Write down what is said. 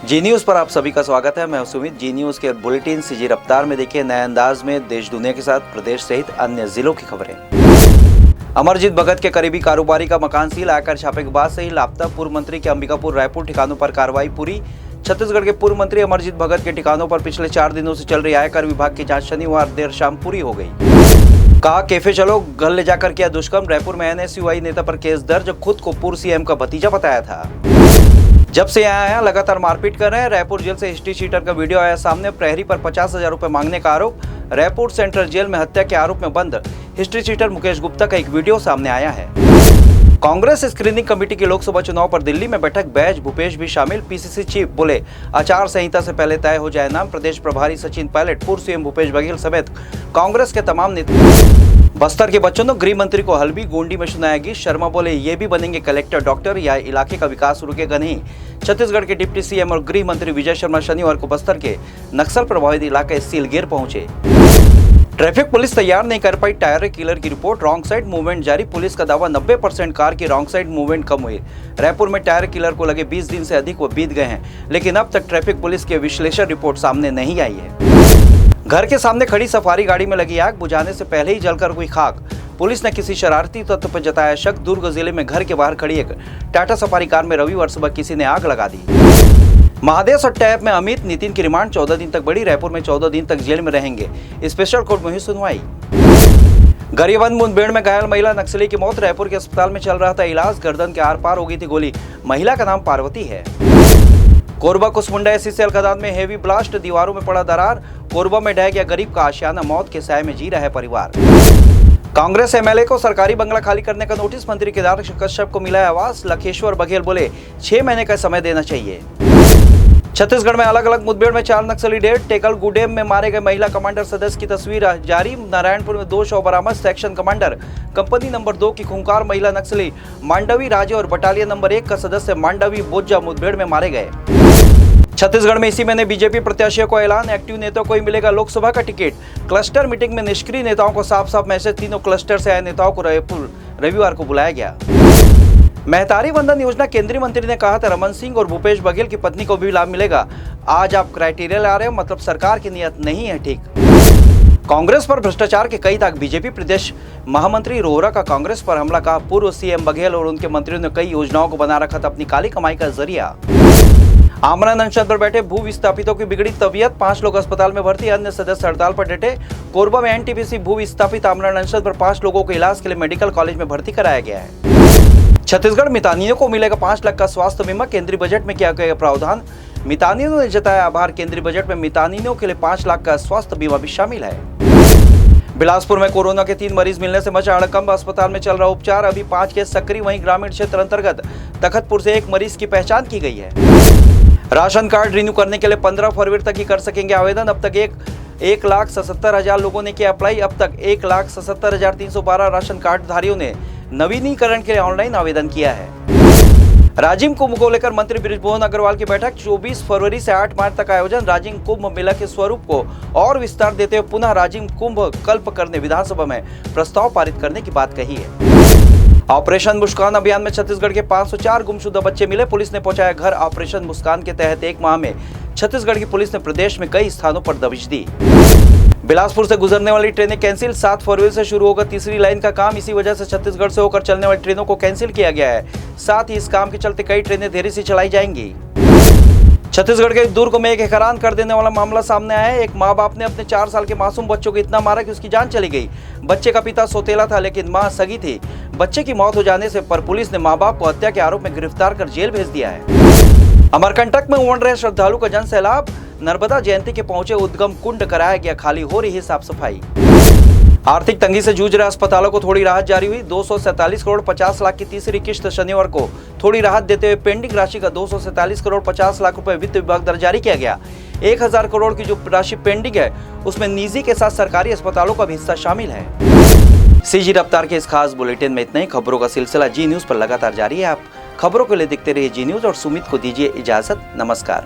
जी news पर आप सभी का स्वागत है। मैं सुमित। जी न्यूज़ के बुलेटिन सीजी रफ्तार में देखिए नए अंदाज में देश दुनिया के साथ प्रदेश सहित अन्य जिलों की खबरें। अमरजीत भगत के करीबी कारोबारी का मकान सील, आयकर छापे के बाद से ही लापता पूर्व मंत्री के अंबिकापुर रायपुर ठिकानों पर कार्रवाई पूरी। छत्तीसगढ़ के पूर्व मंत्री अमरजीत भगत के ठिकानों पर पिछले 4 दिनों से चल रही आयकर विभाग की जांच शनिवार देर शाम पूरी हो गई। कहा कैफे चलो, घर ले जाकर किया दुष्कर्म, रायपुर में एनएसयूआई नेता पर केस दर्ज, खुद को पूर्व सीएम का भतीजा बताया था। जब से आया लगातार मारपीट कर रहे हैं। रायपुर जेल से हिस्ट्री शीटर का वीडियो आया सामने। प्रहरी पर 50,000 रुपए मांगने का आरोप। रायपुर सेंट्रल जेल में हत्या के आरोप में बंद हिस्ट्री शीटर मुकेश गुप्ता का एक वीडियो सामने आया है। कांग्रेस स्क्रीनिंग कमेटी की लोकसभा चुनाव पर दिल्ली में बैठक, बैज भूपेश भी शामिल। पीसीसी चीफ बोले आचार संहिता से पहले तय हो जाए नाम। प्रदेश प्रभारी सचिन पायलट, पूर्व सीएम भूपेश बघेल समेत कांग्रेस के तमाम नेता। बस्तर के बच्चों ने गृह मंत्री को हल्बी गोंडी में सुनाएगी। शर्मा बोले ये भी बनेंगे कलेक्टर डॉक्टर, या इलाके का विकास रुकेगा नहीं। छत्तीसगढ़ के डिप्टी सीएम और गृह मंत्री विजय शर्मा शनिवार को बस्तर के नक्सल प्रभावित इलाके सीलगेर पहुंचे। ट्रैफिक पुलिस तैयार नहीं कर पाई टायर किलर की रिपोर्ट, रॉन्ग साइड मूवमेंट जारी। पुलिस का दावा 90% कार की रॉन्ग साइड मूवमेंट कम हुई। रायपुर में टायर किलर को लगे 20 दिन से अधिक वो बीत गए हैं, लेकिन अब तक ट्रैफिक पुलिस के विश्लेषण रिपोर्ट सामने नहीं आई है। घर के सामने खड़ी सफारी गाड़ी में लगी आग, बुझाने से पहले ही जलकर हुई खाक। पुलिस ने किसी शरारती तत्व पर जताया शक। दुर्ग जिले में घर के बाहर खड़ी एक टाटा सफारी कार में रविवार सुबह किसी ने आग लगा दी। महादेश और टैब में अमित नितिन की रिमांड 14 दिन तक बढ़ी। रायपुर में 14 दिन तक जेल में रहेंगे। स्पेशल कोर्ट में हुई सुनवाई। गरियाबंद मुठभेड़ में घायल महिला नक्सली की मौत। रायपुर के अस्पताल में चल रहा था इलाज। गर्दन के आर पार हो गई थी गोली। महिला का नाम पार्वती है। कोरबा कुसमुंडा एससीएल खदान में हेवी ब्लास्ट, दीवारों में पड़ा दरार। कोरबा में ढह गया गरीब का आशियाना, मौत के साए में जी रहा है परिवार। कांग्रेस एमएलए को सरकारी बंगला खाली करने का नोटिस, मंत्री केदार कश्यप को मिला है आवास। लखेश्वर बघेल बोले 6 महीने का समय देना चाहिए। छत्तीसगढ़ में अलग अलग मुठभेड़ में 4 नक्सली डेड। टेकल गुडेम में मारे गए महिला कमांडर सदस्य की तस्वीर जारी। नारायणपुर में 2 शव बरामद। सेक्शन कमांडर कंपनी नंबर 2 की खूंखार महिला नक्सली मांडवी राजे और बटालियन नंबर 1 का सदस्य मांडवी बोज्जा मुठभेड़ में मारे गए। छत्तीसगढ़ में इसी महीने बीजेपी प्रत्याशियों को ऐलान, एक्टिव नेताओं को ही मिलेगा लोकसभा का टिकट। क्लस्टर मीटिंग में निष्क्रिय नेताओं को साफ साफ मैसेज। तीनों क्लस्टर से आए नेताओं को रविवार को बुलाया गया। महतारी वंदन योजना, केंद्रीय मंत्री ने कहा था रमन सिंह और भूपेश बघेल की पत्नी को भी लाभ मिलेगा। आज आप क्राइटेरिया ला रहे हो, मतलब सरकार की नीयत नहीं है ठीक। कांग्रेस पर भ्रष्टाचार के कई दाग, बीजेपी प्रदेश महामंत्री रोहरा का कांग्रेस पर हमला। कहा पूर्व सीएम बघेल और उनके मंत्रियों ने कई योजनाओं को बना रखा था अपनी काली कमाई का जरिया। आमरण अनशन पर बैठे भू विस्थापितों की बिगड़ी तबीयत, 5 लोग अस्पताल में भर्ती, अन्य सदस्य हड़ताल पर डटे। कोरबा में एनटीपीसी भू विस्थापित आमरण अनशन पर 5 लोगों को इलाज के लिए मेडिकल कॉलेज में भर्ती कराया गया है। छत्तीसगढ़ मितानिनों को मिलेगा 5 लाख का स्वास्थ्य बीमा, केंद्रीय बजट में किया गया प्रावधान। मितानिनों ने जताया आभार, केंद्रीय बजट में मितानिनों के लिए 5 लाख का स्वास्थ्य बीमा भी शामिल है। बिलासपुर में कोरोना के 3 मरीज मिलने से मचा हड़कंप, अस्पताल में चल रहा उपचार। अभी 5 केस सक्रिय। वहीं ग्रामीण क्षेत्र अंतर्गत तखतपुर से 1 मरीज की पहचान की गई है। राशन कार्ड रिन्यू करने के लिए 15 फरवरी तक ही कर सकेंगे आवेदन। अब तक 1,77,000 लोगों ने किया अप्लाई। अब तक 1,77,312 राशन कार्ड धारियों ने नवीनीकरण के लिए ऑनलाइन आवेदन किया है। राजिम कुंभ को लेकर मंत्री बृजमोहन अग्रवाल की बैठक, 24 फरवरी से 8 मार्च तक आयोजन। राजिम कुंभ मेला के स्वरूप को और विस्तार देते हुए पुनः राजिम कुंभ कल्प करने विधानसभा में प्रस्ताव पारित करने की बात कही है। ऑपरेशन मुस्कान अभियान में छत्तीसगढ़ के 504 गुमशुदा बच्चे मिले। पुलिस ने पहुंचाया घर। ऑपरेशन मुस्कान के तहत 1 माह में छत्तीसगढ़ की पुलिस ने प्रदेश में कई स्थानों पर दबिश दी। बिलासपुर से गुजरने वाली ट्रेनें कैंसिल, 7 फरवरी से शुरू होगा तीसरी लाइन का काम। इसी वजह से छत्तीसगढ़ से होकर चलने वाली ट्रेनों को कैंसिल किया गया है। साथ ही इस काम के चलते कई ट्रेनें देरी से चलाई जाएंगी। छत्तीसगढ़ के दुर्ग में एक हैरान कर देने वाला मामला सामने आया है। एक माँ बाप ने अपने 4 साल के मासूम बच्चों को इतना मारा कि उसकी जान चली गई। बच्चे का पिता सौतेला था, लेकिन मां सगी थी। बच्चे की मौत हो जाने से पर पुलिस ने माँ बाप को हत्या के आरोप में गिरफ्तार कर जेल भेज दिया है। अमरकंटक में उमड़ रहे श्रद्धालु का जन सैलाब। नर्मदा जयंती के पहुंचे उद्गम कुंड, कराया गया खाली, हो रही है साफ सफाई। आर्थिक तंगी से जूझ रहे अस्पतालों को थोड़ी राहत जारी हुई। 247 करोड़ 50 लाख की तीसरी किश्त शनिवार को थोड़ी राहत देते हुए पेंडिंग राशि का 247 करोड़ 50 लाख रुपए वित्त विभाग द्वारा जारी किया गया। 1000 करोड़ की जो राशि पेंडिंग है उसमें निजी के साथ सरकारी अस्पतालों का भी हिस्सा शामिल है। सीजी रफ्तार के इस खास बुलेटिन में इतना ही। खबरों का सिलसिला जी न्यूज पर लगातार जारी है। आप खबरों के लिए देखते रहिए जी न्यूज और सुमित को दीजिए इजाजत। नमस्कार।